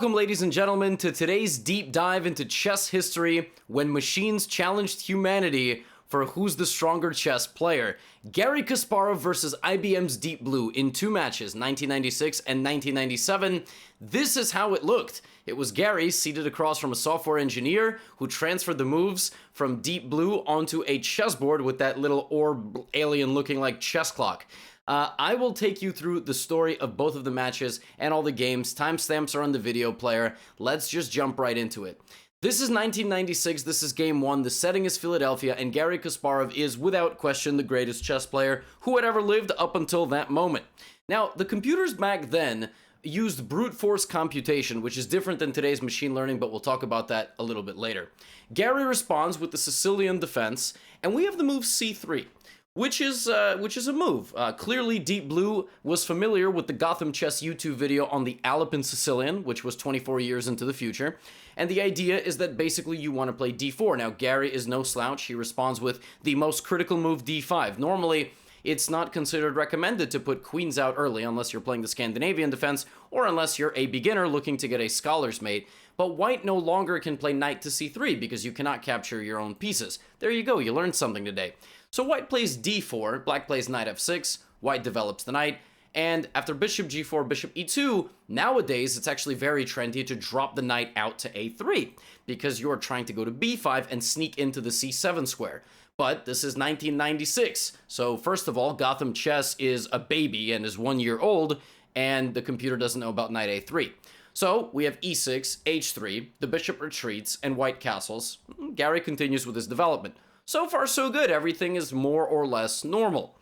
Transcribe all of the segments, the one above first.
Welcome, ladies and gentlemen, to today's deep dive into chess history when machines challenged humanity for who's the stronger chess player. Garry Kasparov versus IBM's Deep Blue in two matches, 1996 and 1997. This is how it looked. It was Garry seated across from a software engineer who transferred the moves from Deep Blue onto a chessboard with that little orb alien looking like chess clock. I will take you through the story of both of the matches and all the games. Timestamps are on the video player. Let's just jump right into it. This is 1996, this is game one, the setting is Philadelphia, and Garry Kasparov is, without question, the greatest chess player who had ever lived up until that moment. Now, the computers back then used brute force computation, which is different than today's machine learning, but we'll talk about that a little bit later. Garry responds with the Sicilian defense, and we have the move c3. Which is a move. Clearly, Deep Blue was familiar with the Gotham Chess YouTube video on the Alpine Sicilian, which was 24 years into the future. And the idea is that basically you want to play d4. Now, Garry is no slouch. He responds with the most critical move, d5. Normally, it's not considered recommended to put queens out early unless you're playing the Scandinavian defense or unless you're a beginner looking to get a scholar's mate. But white no longer can play knight to c3 because you cannot capture your own pieces. There you go, you learned something today. So white plays d4, black plays knight f6, white develops the knight, and after bishop g4, bishop e2, nowadays it's actually very trendy to drop the knight out to a3 because you're trying to go to b5 and sneak into the c7 square. But this is 1996, so first of all, Gotham Chess is a baby and is 1 year old, and the computer doesn't know about knight a3. So we have e6, h3, the bishop retreats, and white castles. Garry continues with his development. So far, so good. Everything is more or less normal.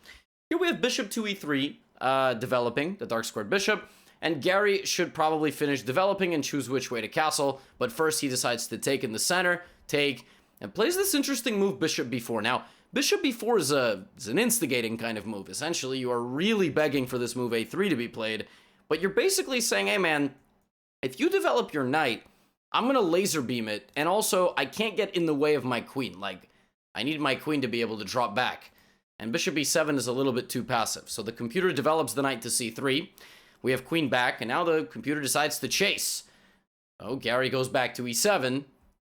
Here we have bishop to e3 developing, the dark squared bishop, and Garry should probably finish developing and choose which way to castle, but first he decides to take in the center, take, and plays this interesting move, bishop b4. Now, bishop b4 is an instigating kind of move. Essentially, you are really begging for this move a3 to be played, but you're basically saying, hey man, if you develop your knight, I'm going to laser beam it, and also I can't get in the way of my queen. Like, I need my queen to be able to drop back. And bishop e7 is a little bit too passive. So the computer develops the knight to c3. We have queen back, and now the computer decides to chase. Oh, Garry goes back to e7.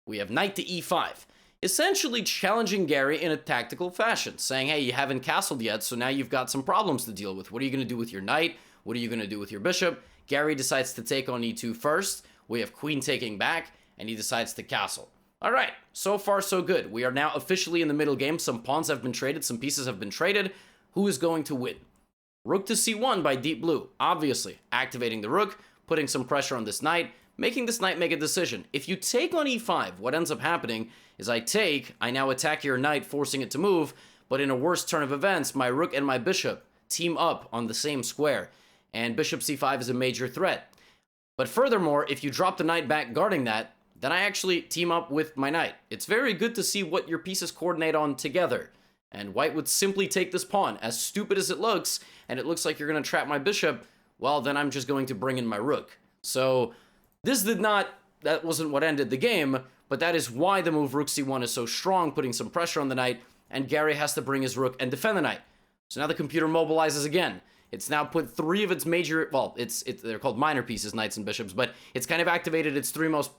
We have knight to e5. Essentially challenging Garry in a tactical fashion, saying, hey, you haven't castled yet, so now you've got some problems to deal with. What are you going to do with your knight? What are you going to do with your bishop? Garry decides to take on e2 first. We have queen taking back, and he decides to castle. All right, so far so good. We are now officially in the middle game. Some pawns have been traded, some pieces have been traded. Who is going to win? Rook to c1 by Deep Blue, obviously. Activating the rook, putting some pressure on this knight, making this knight make a decision. If you take on e5, what ends up happening is I now attack your knight, forcing it to move, but in a worse turn of events, my rook and my bishop team up on the same square, and bishop c5 is a major threat. But furthermore, if you drop the knight back guarding that, then I actually team up with my knight. It's very good to see what your pieces coordinate on together. And white would simply take this pawn, as stupid as it looks, and it looks like you're going to trap my bishop, well, then I'm just going to bring in my rook. So this that wasn't what ended the game, but that is why the move rook c1 is so strong, putting some pressure on the knight, and Garry has to bring his rook and defend the knight. So now the computer mobilizes again. It's now put three of its major, well, they're called minor pieces, knights and bishops, but it's kind of activated its three most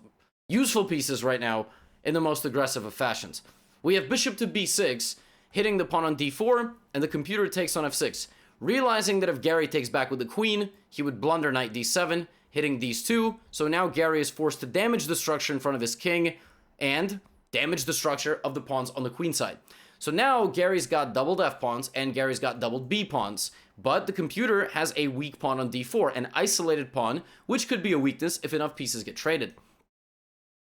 useful pieces right now in the most aggressive of fashions. We have bishop to b6, hitting the pawn on d4, and the computer takes on f6. Realizing that if Garry takes back with the queen, he would blunder knight d7, hitting these two, so now Garry is forced to damage the structure in front of his king, and damage the structure of the pawns on the queen side. So now Garry's got doubled f pawns, and Garry's got doubled b pawns, but the computer has a weak pawn on d4, an isolated pawn, which could be a weakness if enough pieces get traded.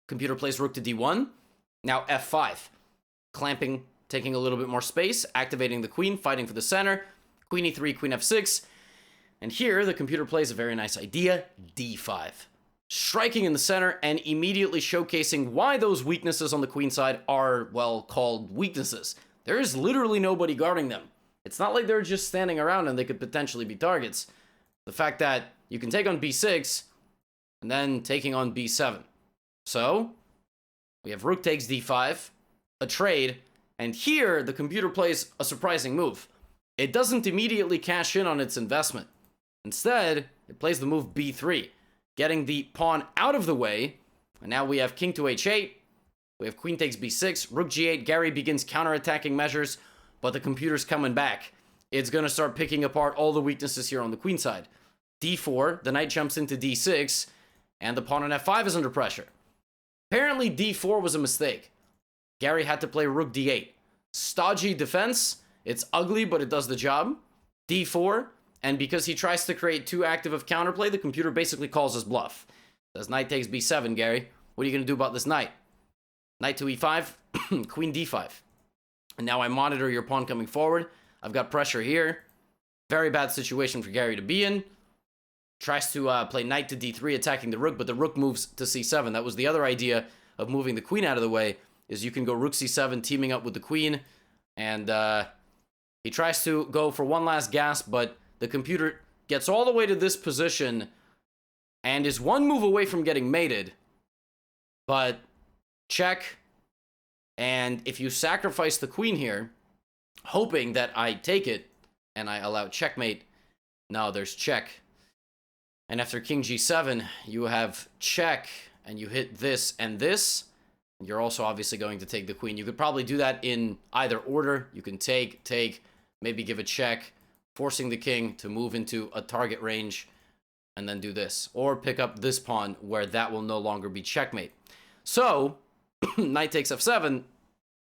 Computer plays rook to d1, now f5. Clamping, taking a little bit more space, activating the queen, fighting for the center, queen e3, queen f6, and here the computer plays a very nice idea, d5. Striking in the center and immediately showcasing why those weaknesses on the queen side are, well, called weaknesses. There is literally nobody guarding them. It's not like they're just standing around and they could potentially be targets. The fact that you can take on b6 and then taking on b7. So, we have rook takes d5, a trade, and here the computer plays a surprising move. It doesn't immediately cash in on its investment. Instead, it plays the move b3. getting the pawn out of the way. And now we have king to h8. We have queen takes b6, rook g8. Garry begins counterattacking measures, but the computer's coming back. It's going to start picking apart all the weaknesses here on the queen side. d4, the knight jumps into d6, and the pawn on f5 is under pressure. Apparently d4 was a mistake. Garry had to play rook d8. Stodgy defense. It's ugly, but it does the job. d4, and because he tries to create too active of counterplay, the computer basically calls his bluff. Says knight takes b7, Garry. What are you going to do about this knight? Knight to e5, queen d5. And now I monitor your pawn coming forward. I've got pressure here. Very bad situation for Garry to be in. Tries to play knight to d3, attacking the rook, but the rook moves to c7. That was the other idea of moving the queen out of the way, is you can go rook c7, teaming up with the queen. And he tries to go for one last gasp, but the computer gets all the way to this position and is one move away from getting mated. But check. And if you sacrifice the queen here, hoping that I take it and I allow checkmate, no, there's check. And after king g7, you have check, and you hit this and this. You're also obviously going to take the queen. You could probably do that in either order. You can take, maybe give a check, forcing the king to move into a target range, and then do this. Or pick up this pawn, where that will no longer be checkmate. So, knight takes f7,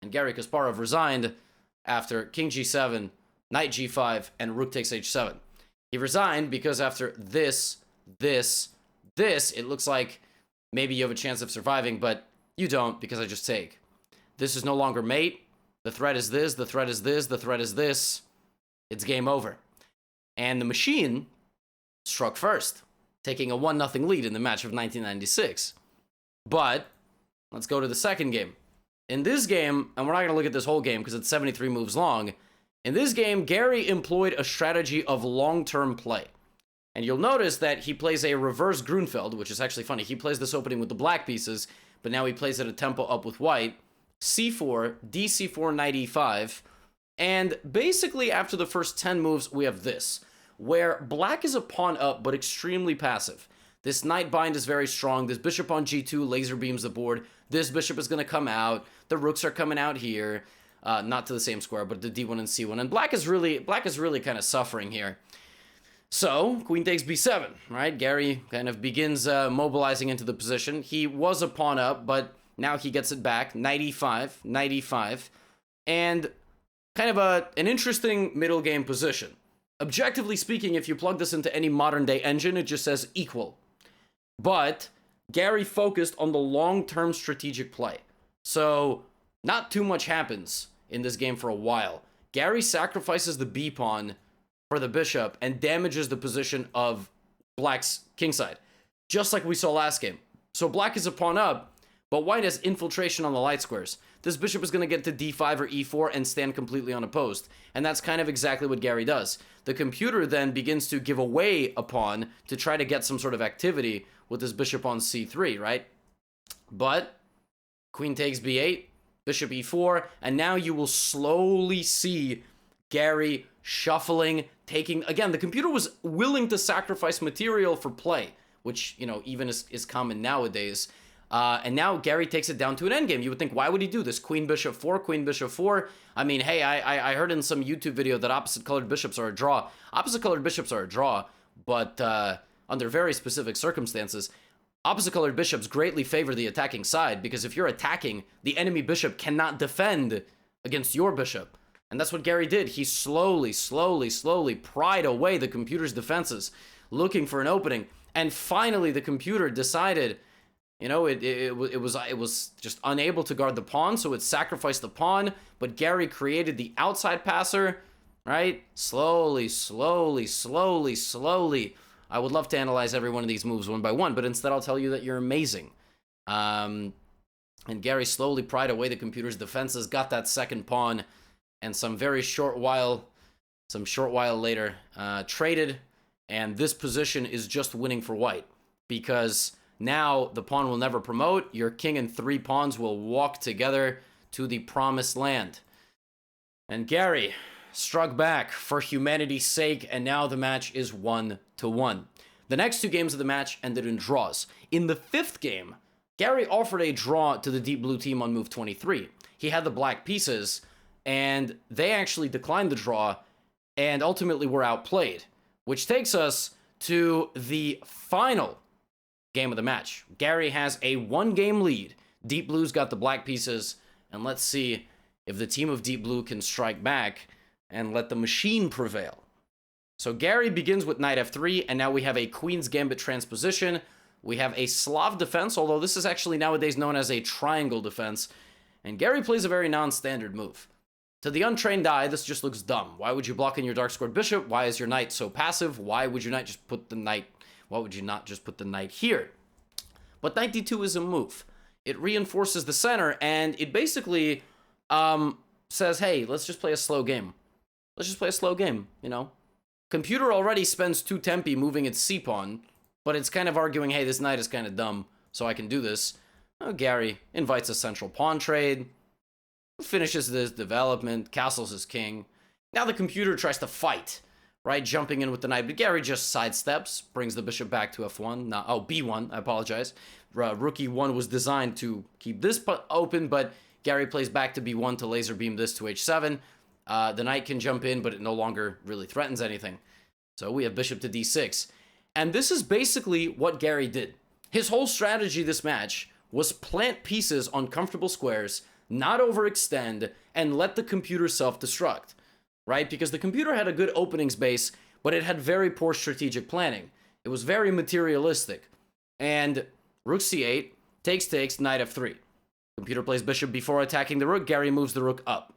and Garry Kasparov resigned after king g7, knight g5, and rook takes h7. He resigned because after this, it looks like maybe you have a chance of surviving, but you don't, because I just take. This is no longer mate. The threat is this, the threat is this, the threat is this. It's game over. And the machine struck first, taking a 1-0 lead in the match of 1996. But let's go to the second game. In this game, and we're not going to look at this whole game because it's 73 moves long. In this game, Garry employed a strategy of long-term play. And you'll notice that he plays a reverse Grunfeld, which is actually funny. He plays this opening with the black pieces, but now he plays it a tempo up with white. c4, dc4, knight e5. And basically, after the first 10 moves, we have this, where black is a pawn up, but extremely passive. This knight bind is very strong. This bishop on g2 laser beams the board. This bishop is going to come out. The rooks are coming out here. Not to the same square, but the d1 and c1. And black is really kind of suffering here. So, queen takes b7, right? Garry kind of begins mobilizing into the position. He was a pawn up, but now he gets it back. Knight e5, knight e5. And kind of an interesting middle game position. Objectively speaking, if you plug this into any modern day engine, it just says equal. But Garry focused on the long-term strategic play. So, not too much happens in this game for a while. Garry sacrifices the b pawn for the bishop and damages the position of black's kingside, just like we saw last game. So black is a pawn up, but white has infiltration on the light squares. This bishop is going to get to d5 or e4 and stand completely unopposed. And that's kind of exactly what Garry does. The computer then begins to give away a pawn to try to get some sort of activity with this bishop on c3, right? But queen takes b8, bishop e4, and now you will slowly see Garry shuffling, taking... Again, the computer was willing to sacrifice material for play, which, you know, even is common nowadays. And now Garry takes it down to an endgame. You would think, why would he do this? Queen, bishop 4, queen, bishop 4. I mean, hey, I heard in some YouTube video that opposite-colored bishops are a draw. Opposite-colored bishops are a draw, but under very specific circumstances. Opposite-colored bishops greatly favor the attacking side, because if you're attacking, the enemy bishop cannot defend against your bishop. And that's what Garry did. He slowly pried away the computer's defenses, looking for an opening. And finally, the computer decided, you know, it was just unable to guard the pawn, so it sacrificed the pawn. But Garry created the outside passer, right? Slowly. I would love to analyze every one of these moves one by one, but instead I'll tell you that you're amazing. And Garry slowly pried away the computer's defenses, got that second pawn, and some short while later, traded, and this position is just winning for white, because now the pawn will never promote. Your king and 3 pawns will walk together to the promised land. And Garry struck back for humanity's sake, and now the match is 1-1. The next 2 games of the match ended in draws. In the 5th game, Garry offered a draw to the deep blue team on move 23. He had the black pieces, and they actually declined the draw and ultimately were outplayed, which takes us to the final game of the match. Garry has a 1-game lead. Deep Blue's got the black pieces, and let's see if the team of Deep Blue can strike back and let the machine prevail. So Garry begins with knight f3, and now we have a queen's gambit transposition. We have a Slav defense, although this is actually nowadays known as a triangle defense, and Garry plays a very non-standard move. To the untrained eye, this just looks dumb. Why would you block in your dark-squared bishop? Why is your knight so passive? Why would you not just put the knight here? But knight d2 is a move. It reinforces the center, and it basically says, hey, let's just play a slow game. Let's just play a slow game, you know? Computer already spends 2 tempi moving its c-pawn, but it's kind of arguing, hey, this knight is kind of dumb, so I can do this. Oh, Garry invites a central pawn trade, finishes this development, castles his king. Now the computer tries to fight, right? Jumping in with the knight, but Garry just sidesteps, brings the bishop back to f1. B1, I apologize. Rook e1 was designed to keep this open, but Garry plays back to b1 to laser beam this to h7. The knight can jump in, but it no longer really threatens anything. So we have bishop to d6. And this is basically what Garry did. His whole strategy this match was plant pieces on comfortable squares, not overextend, and let the computer self-destruct, right? Because the computer had a good opening space, but it had very poor strategic planning. It was very materialistic. And rook c8, takes, knight f3. Computer plays bishop before attacking the rook. Garry moves the rook up.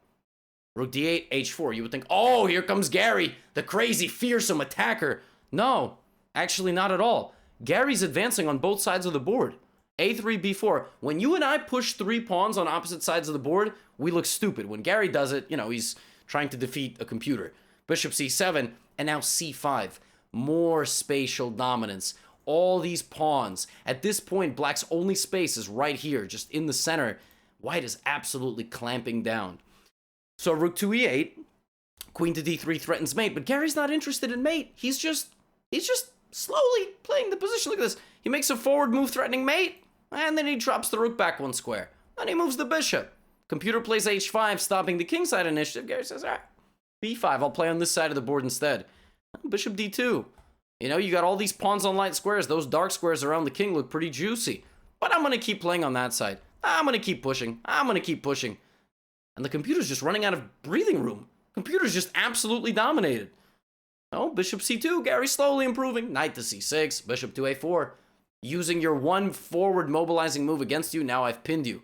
Rook d8, h4. You would think, oh, here comes Garry, the crazy, fearsome attacker. No, actually not at all. Garry's advancing on both sides of the board. a3, b4. When you and I push 3 pawns on opposite sides of the board, we look stupid. When Garry does it, you know, he's trying to defeat a computer. Bishop c7, and now c5. More spatial dominance. All these pawns. At this point, black's only space is right here, just in the center. White is absolutely clamping down. So rook to e8, queen to d3 threatens mate, but Garry's not interested in mate. He's just slowly playing the position. Look at this. He makes a forward move threatening mate, and then he drops the rook back 1 square. Then he moves the bishop. Computer plays h5, stopping the kingside initiative. Garry says, all right, b5, I'll play on this side of the board instead. Bishop d2. You know, you got all these pawns on light squares. Those dark squares around the king look pretty juicy. But I'm going to keep playing on that side. I'm going to keep pushing. I'm going to keep pushing. And the computer's just running out of breathing room. Computer's just absolutely dominated. Oh, bishop c2. Garry slowly improving. Knight to c6. Bishop to a4. Using your one forward mobilizing move against you. Now I've pinned you.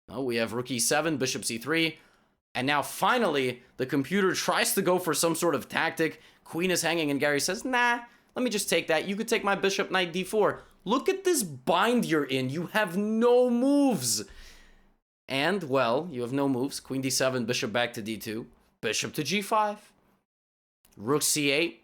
Oh, we have rook e7. Bishop c3. And now finally, the computer tries to go for some sort of tactic. Queen is hanging and Garry says, nah, let me just take that. You could take my bishop, knight d4. Look at this bind you're in. You have no moves. And, well, you have no moves. Queen d7, bishop back to d2. Bishop to g5. Rook c8.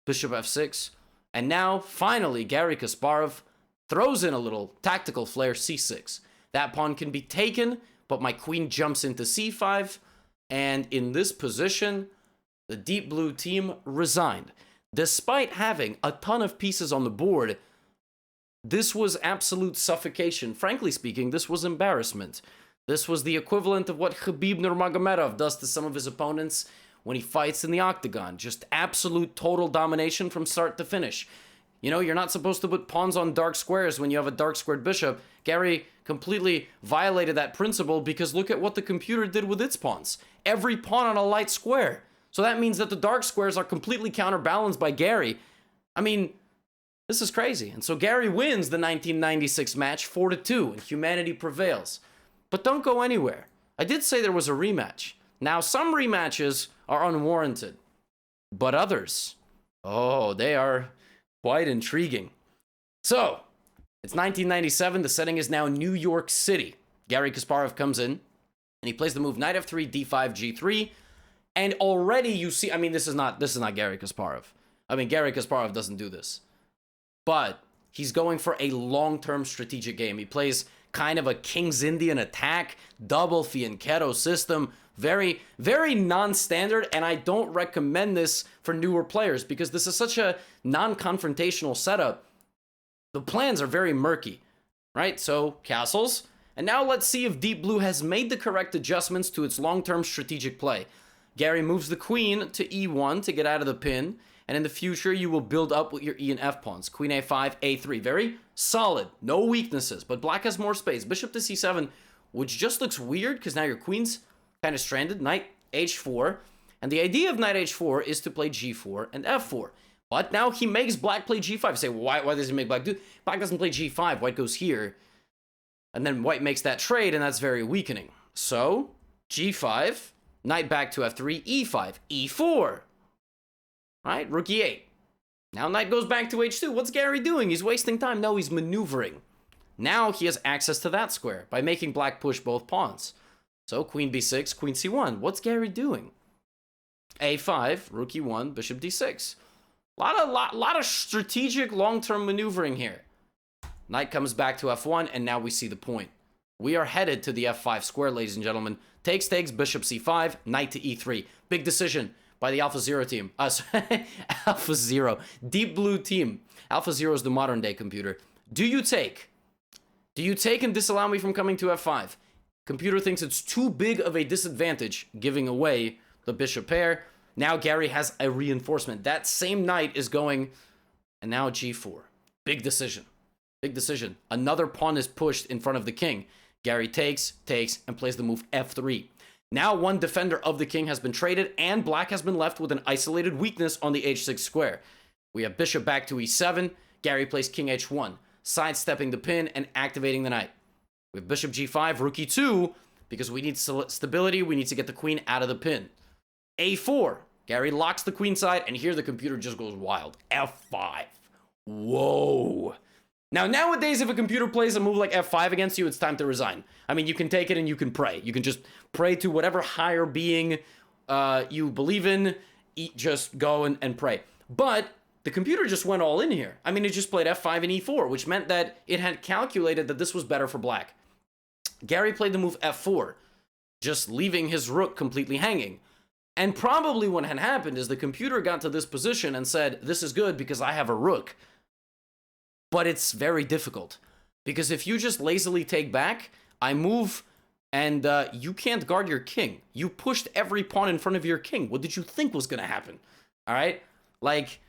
Bishop f6. And now, finally, Garry Kasparov throws in a little tactical flair, c6. That pawn can be taken, but my queen jumps into c5. And in this position, the deep blue team resigned. Despite having a ton of pieces on the board, this was absolute suffocation. Frankly speaking, this was embarrassment. This was the equivalent of what Khabib Nurmagomedov does to some of his opponents when he fights in the octagon. Just absolute total domination from start to finish. You know, you're not supposed to put pawns on dark squares when you have a dark squared bishop. Garry completely violated that principle because look at what the computer did with its pawns. Every pawn on a light square. So that means that the dark squares are completely counterbalanced by Garry. I mean, this is crazy. And so Garry wins the 1996 match 4-2, and humanity prevails. But don't go anywhere. I did say there was a rematch. Now, some rematches are unwarranted, but others, oh, they are quite intriguing. So, it's 1997. The setting is now New York City. Garry Kasparov comes in, and he plays the move knight f3, d5, g3. And already you see, I mean, this is not Garry Kasparov. I mean, Garry Kasparov doesn't do this. But he's going for a long-term strategic game. He plays kind of a King's Indian attack, double fianchetto system, Very, very non-standard, and I don't recommend this for newer players because this is such a non-confrontational setup. The plans are very murky, right? So, castles. And now let's see if Deep Blue has made the correct adjustments to its long-term strategic play. Garry moves the queen to e1 to get out of the pin, and in the future, you will build up with your e and f pawns. Queen a5, a3. Very solid. No weaknesses, but black has more space. Bishop to c7, which just looks weird because now your queen's kind of stranded. Knight h4. And the idea of knight h4 is to play g4 and f4. But now he makes black play g5. You say, well, why does he make black do? Black doesn't play g5. White goes here. And then white makes that trade, and that's very weakening. So, g5, knight back to f3, e5, e4. Right? Rook e8. Now knight goes back to h2. What's Garry doing? He's wasting time. No, he's maneuvering. Now he has access to that square by making black push both pawns. So, queen b6, queen c1. What's Garry doing? a5, rook e1, bishop d6. Lot of strategic long-term maneuvering here. Knight comes back to f1, and now we see the point. We are headed to the f5 square, ladies and gentlemen. Takes, bishop c5, knight to e3. Big decision by the Alpha Zero team. Alpha Zero. Deep Blue team. Alpha Zero is the modern-day computer. Do you take? Do you take and disallow me from coming to f5? Computer thinks it's too big of a disadvantage, giving away the bishop pair. Now Garry has a reinforcement. That same knight is going, and now g4. Big decision. Big decision. Another pawn is pushed in front of the king. Garry takes, and plays the move f3. Now one defender of the king has been traded, and black has been left with an isolated weakness on the h6 square. We have bishop back to e7. Garry plays king h1, sidestepping the pin and activating the knight. We have bishop g5, rook e2, because we need stability. We need to get the queen out of the pin. a4. Garry locks the queen side, and here the computer just goes wild. f5. Whoa. Now, nowadays, if a computer plays a move like f5 against you, it's time to resign. I mean, you can take it and you can pray. You can just pray to whatever higher being you believe in. Just go and pray. But the computer just went all in here. I mean, it just played f5 and e4, which meant that it had calculated that this was better for black. Garry played the move f4, just leaving his rook completely hanging. And probably what had happened is the computer got to this position and said, this is good because I have a rook. But it's very difficult. Because if you just lazily take back, I move, and you can't guard your king. You pushed every pawn in front of your king. What did you think was going to happen? All right? Like,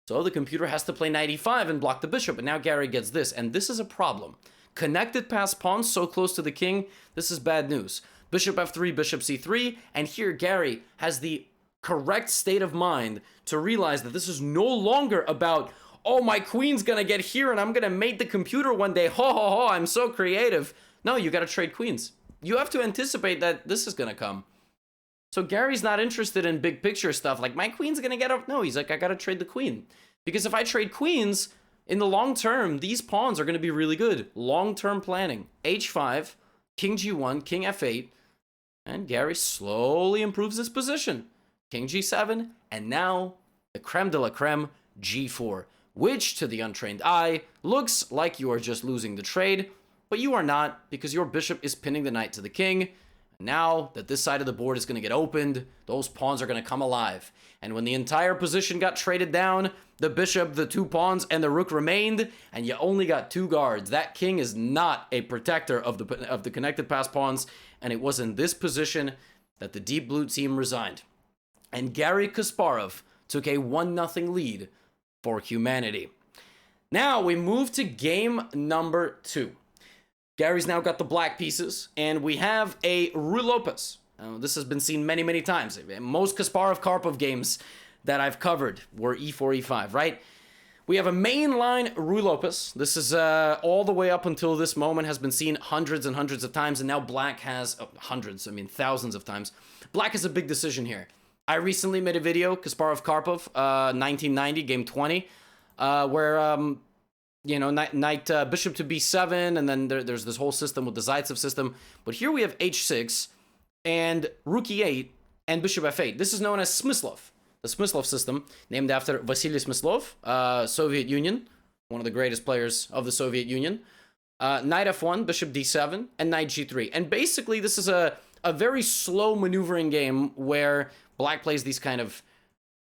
so the computer has to play knight e5 and block the bishop. And now Garry gets this. And this is a problem. Connected past pawns so close to the king, this is bad news. Bishop f3, bishop c3, and here Garry has the correct state of mind to realize that this is no longer about, oh, my queen's gonna get here and I'm gonna mate the computer one day, ho ho ho, I'm so creative. No, you gotta trade queens. You have to anticipate that this is gonna come. So Garry's not interested in big picture stuff, like my queen's gonna get up. No, he's like, I gotta trade the queen. Because if I trade queens, in the long term, these pawns are gonna be really good. Long-term planning. h5, king g1, king f8, and Garry slowly improves his position. King g7, and now the creme de la creme, g4, which to the untrained eye looks like you are just losing the trade, but you are not, because your bishop is pinning the knight to the king. Now that this side of the board is going to get opened, those pawns are going to come alive. And when the entire position got traded down, the bishop, the two pawns, and the rook remained, and you only got two guards. That king is not a protector of the connected pass pawns, and it was in this position that the Deep Blue team resigned. And Garry Kasparov took a 1-0 lead for humanity. Now we move to game number 2. Garry's now got the black pieces, and we have a Ruy Lopez. This has been seen many, many times. Most Kasparov-Karpov games that I've covered were e4, e5, right? We have a mainline Ruy Lopez. This is all the way up until this moment has been seen hundreds and hundreds of times, and now black has hundreds, I mean thousands of times. Black has a big decision here. I recently made a video, Kasparov-Karpov, 1990, game 20, where you know, knight bishop to b7, and then there's this whole system with the Zaitsev system. But here we have h6, and rook e8, and bishop f8. This is known as Smyslov, the Smyslov system, named after Vasily Smyslov, Soviet Union, one of the greatest players of the Soviet Union. Knight f1, bishop d7, and knight g3. And basically, this is a a very slow maneuvering game where black plays these kind of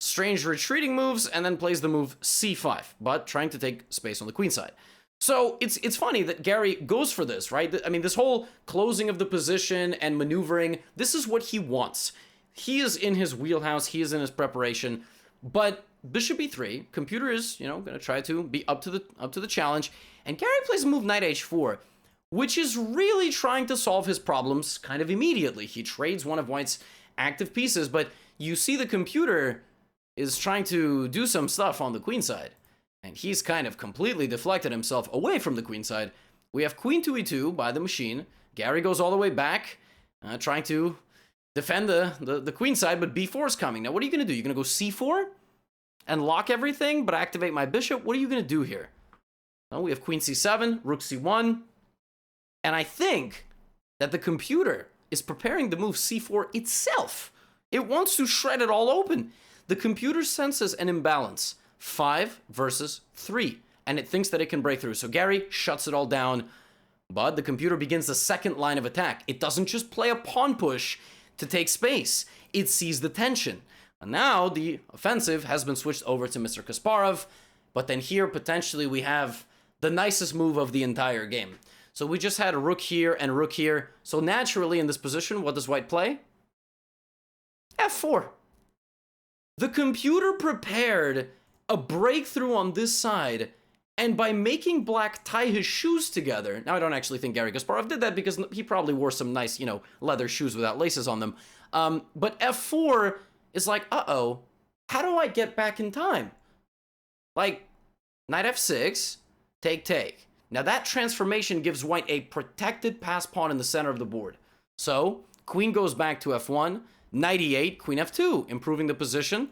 strange retreating moves and then plays the move c5, but trying to take space on the queen side. So it's funny that Garry goes for this, right? I mean, this whole closing of the position and maneuvering, this is what he wants. He is in his wheelhouse, he is in his preparation, but bishop e3, computer is, going to try to be up to the challenge, and Garry plays a move knight h4, which is really trying to solve his problems kind of immediately. He trades one of white's active pieces, but you see the computer is trying to do some stuff on the queen side. And he's kind of completely deflected himself away from the queen side. We have queen to e2 by the machine. Garry goes all the way back, trying to defend the queen side, but b4 is coming. Now, what are you going to do? You're going to go c4 and lock everything, but activate my bishop? What are you going to do here? Well, we have queen c7, rook c1, and I think that the computer is preparing to move c4 itself. It wants to shred it all open. The computer senses an imbalance, 5 versus 3, and it thinks that it can break through. So Garry shuts it all down, but the computer begins the second line of attack. It doesn't just play a pawn push to take space. It sees the tension. And now the offensive has been switched over to Mr. Kasparov, but then here potentially we have the nicest move of the entire game. So we just had a rook here and rook here. So naturally in this position, what does white play? f4. The computer prepared a breakthrough on this side, and by making black tie his shoes together, now I don't actually think Garry Kasparov did that because he probably wore some nice, leather shoes without laces on them. But f4 is like, uh-oh, how do I get back in time? Like, knight f6, take. Now that transformation gives white a protected pass pawn in the center of the board. So, queen goes back to f1, knight e8, queen f2, improving the position.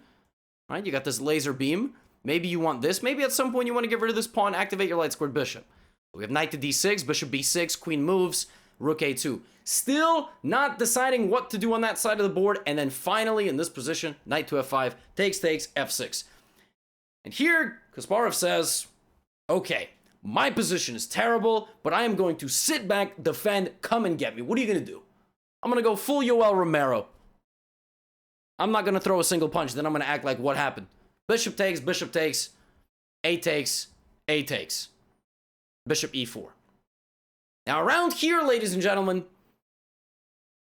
Right, you got this laser beam. Maybe you want this. Maybe at some point you want to get rid of this pawn, activate your light squared bishop. We have knight to d6, bishop b6, queen moves, rook a2. Still not deciding what to do on that side of the board. And then finally, in this position, knight to f5, takes, f6. And here, Kasparov says, okay, my position is terrible, but I am going to sit back, defend, come and get me. What are you going to do? I'm going to go full Yoel Romero. I'm not going to throw a single punch. Then I'm going to act like what happened. Bishop takes, a takes, bishop e4. Now around here, ladies and gentlemen,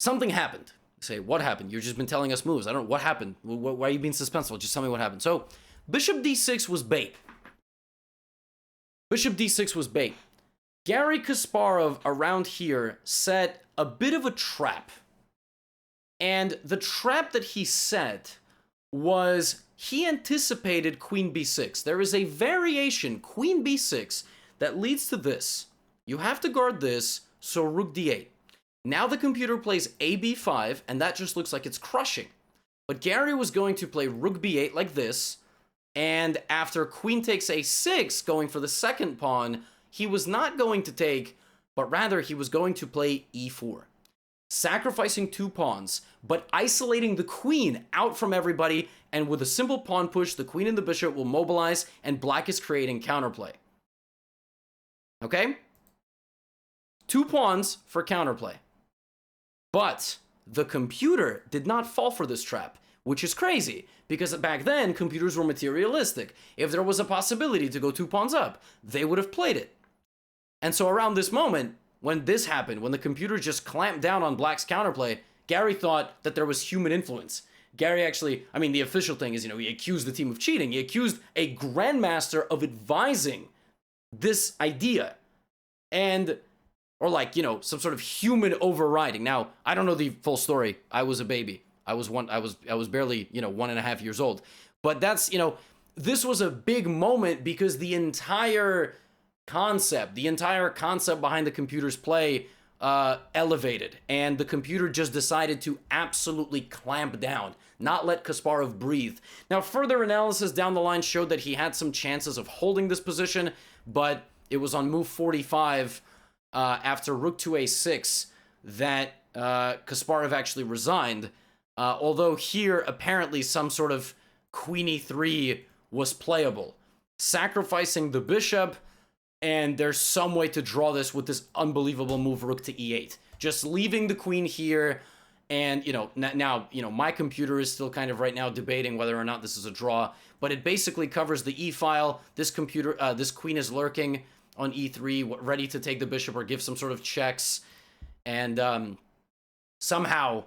something happened. You say, what happened? You've just been telling us moves. I don't know. What happened? Why are you being suspenseful? Just tell me what happened. So bishop d6 was bait. Bishop d6 was bait. Garry Kasparov around here set a bit of a trap. And the trap that he set was he anticipated queen b6. There is a variation, queen b6, that leads to this. You have to guard this, so rook d8. Now the computer plays a b5, and that just looks like it's crushing. But Garry was going to play rook b8 like this, and after queen takes a6, going for the second pawn, he was not going to take, but rather he was going to play e4. Sacrificing two pawns, but isolating the queen out from everybody, and with a simple pawn push, the queen and the bishop will mobilize, and black is creating counterplay. Okay? Two pawns for counterplay. But the computer did not fall for this trap, which is crazy, because back then, computers were materialistic. If there was a possibility to go two pawns up, they would have played it. And so around this moment, when this happened, when the computer just clamped down on black's counterplay, Garry thought that there was human influence. Garry actually, the official thing is, he accused the team of cheating. He accused a grandmaster of advising this idea. Or some sort of human overriding. Now, I don't know the full story. I was a baby. I was barely, 1.5 years old. But that's, this was a big moment because the entire concept behind the computer's play elevated, and the computer just decided to absolutely clamp down, not let Kasparov breathe. Now, further analysis down the line showed that he had some chances of holding this position, but it was on move 45 after rook to a6 that Kasparov actually resigned, although here apparently some sort of queen e3 was playable. Sacrificing the bishop, and there's some way to draw this with this unbelievable move rook to e8. Just leaving the queen here, And, now, my computer is still kind of right now debating whether or not this is a draw, but it basically covers the e-file. This queen is lurking on e3, ready to take the bishop or give some sort of checks. And somehow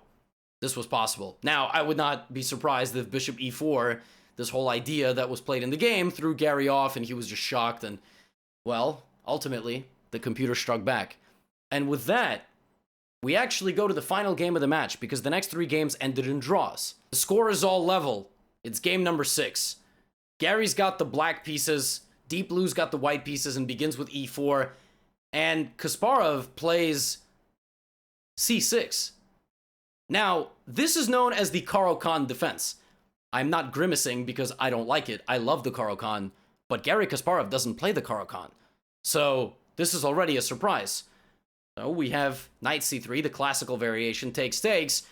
this was possible. Now, I would not be surprised if bishop e4, this whole idea that was played in the game, threw Garry off and he was just shocked. And, well, ultimately, the computer struck back. And with that, we actually go to the final game of the match because the next 3 games ended in draws. The score is all level. It's game number 6. Garry's got the black pieces, Deep Blue's got the white pieces and begins with e4. And Kasparov plays c6. Now, this is known as the Caro-Kann defense. I'm not grimacing because I don't like it. I love the Caro-Kann, but Garry Kasparov doesn't play the Caro-Kann. So this is already a surprise. So we have knight c3, the classical variation, takes,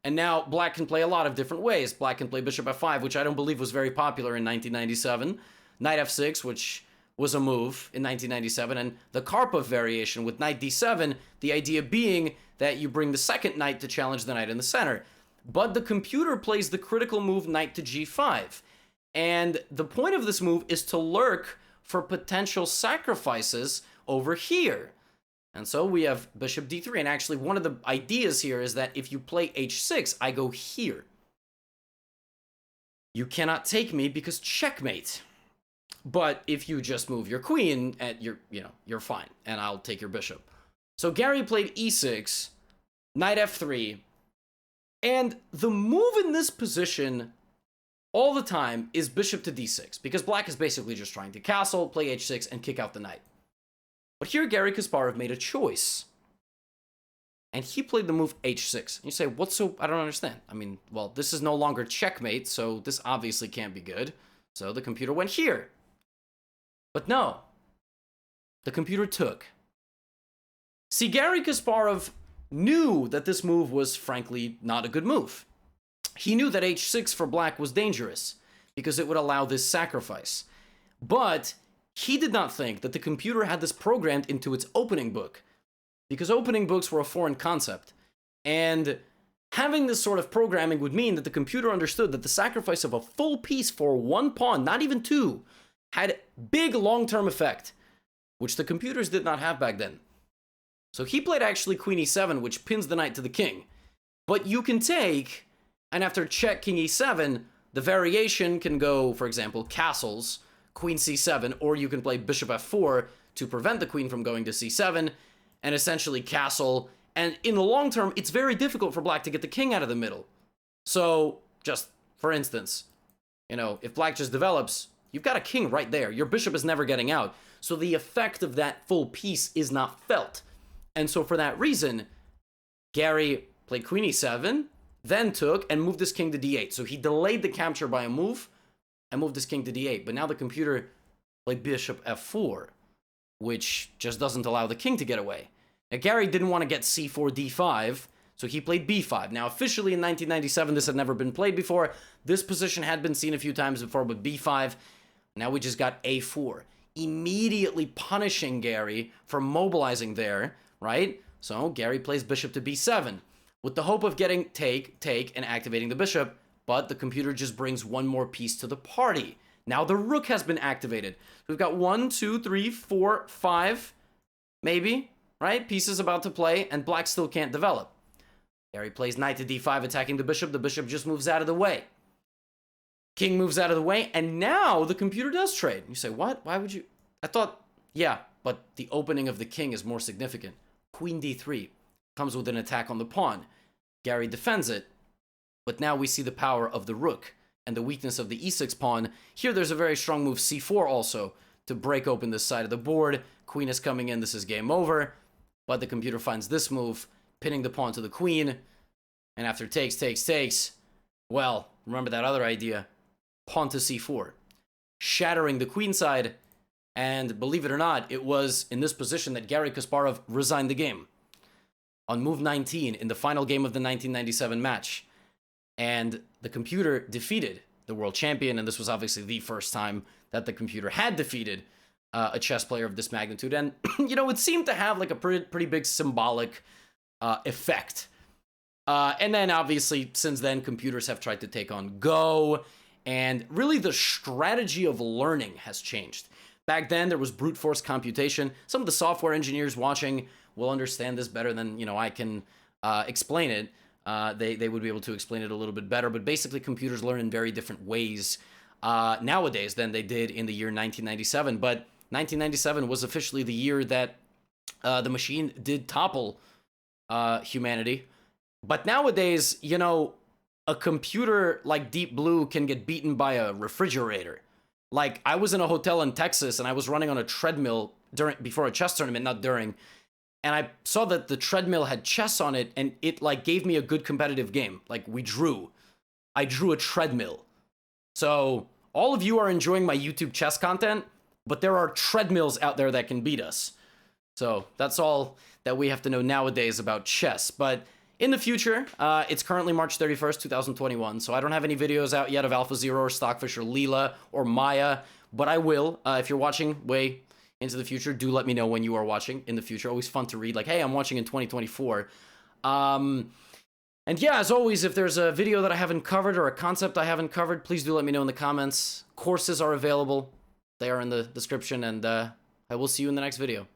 and now black can play a lot of different ways. Black can play bishop f5, which I don't believe was very popular in 1997. Knight f6, which was a move in 1997, and the Karpov variation with knight d7, the idea being that you bring the second knight to challenge the knight in the center. But the computer plays the critical move knight to g5. And the point of this move is to lurk for potential sacrifices over here. And so we have bishop d3, and actually one of the ideas here is that if you play h6, I go here. You cannot take me because checkmate. But if you just move your queen, you're fine, and I'll take your bishop. So Garry played e6, knight f3, and the move in this position all the time is bishop to d6, because black is basically just trying to castle, play h6, and kick out the knight. But here Garry Kasparov made a choice, and he played the move h6. And you say, I don't understand. I mean, well, this is no longer checkmate, so this obviously can't be good. So the computer went here. But no, the computer took. See, Garry Kasparov knew that this move was frankly not a good move. He knew that h6 for black was dangerous because it would allow this sacrifice. But he did not think that the computer had this programmed into its opening book, because opening books were a foreign concept. And having this sort of programming would mean that the computer understood that the sacrifice of a full piece for one pawn, not even 2, had big long-term effect, which the computers did not have back then. So he played actually queen e7, which pins the knight to the king. But you can take, and after check king e7, the variation can go, for example, castles, queen c7, or you can play bishop f4 to prevent the queen from going to c7, and essentially castle. And in the long term, it's very difficult for black to get the king out of the middle. So, just for instance, if black just develops, you've got a king right there. Your bishop is never getting out. So the effect of that full piece is not felt. And so for that reason, Garry played queen e7, then took and moved his king to d8. So he delayed the capture by a move and moved his king to d8. But now the computer played bishop f4, which just doesn't allow the king to get away. Now Garry didn't want to get c4, d5, so he played b5. Now officially in 1997, this had never been played before. This position had been seen a few times before, but b5. Now we just got a4, immediately punishing Garry for mobilizing there, right? So Garry plays bishop to b7 with the hope of getting take, and activating the bishop, but the computer just brings one more piece to the party. Now the rook has been activated. We've got 1, 2, 3, 4, 5, maybe, right? Pieces about to play, and black still can't develop. Garry plays knight to d5, attacking the bishop. The bishop just moves out of the way. King moves out of the way, and now the computer does trade. You say, what? Why would you? I thought, yeah, but the opening of the king is more significant. Queen d3 comes with an attack on the pawn. Garry defends it, but now we see the power of the rook and the weakness of the e6 pawn. Here there's a very strong move c4 also to break open this side of the board. Queen is coming in, this is game over, but the computer finds this move, pinning the pawn to the queen, and after takes, well, remember that other idea, pawn to c4, shattering the queen side, and believe it or not, it was in this position that Garry Kasparov resigned the game. On move 19 in the final game of the 1997 match. And the computer defeated the world champion, and this was obviously the first time that the computer had defeated a chess player of this magnitude. And, it seemed to have like a pretty big symbolic effect. And then obviously since then, computers have tried to take on Go, and really the strategy of learning has changed. Back then, there was brute force computation. Some of the software engineers watching will understand this better than, I can explain it. They would be able to explain it a little bit better, but basically computers learn in very different ways nowadays than they did in the year 1997. But 1997 was officially the year that the machine did topple humanity. But nowadays, a computer like Deep Blue can get beaten by a refrigerator. Like, I was in a hotel in Texas and I was running on a treadmill before a chess tournament, not during, and I saw that the treadmill had chess on it, and it like gave me a good competitive game. Like, I drew a treadmill. So all of you are enjoying my YouTube chess content, but there are treadmills out there that can beat us. So that's all that we have to know nowadays about chess. But in the future, it's currently March 31st, 2021, so I don't have any videos out yet of AlphaZero or Stockfish or Leela or Maya, but I will. If you're watching way into the future, do let me know when you are watching in the future. Always fun to read, like, hey, I'm watching in 2024. And yeah, as always, if there's a video that I haven't covered or a concept I haven't covered, please do let me know in the comments. Courses are available. They are in the description, and I will see you in the next video.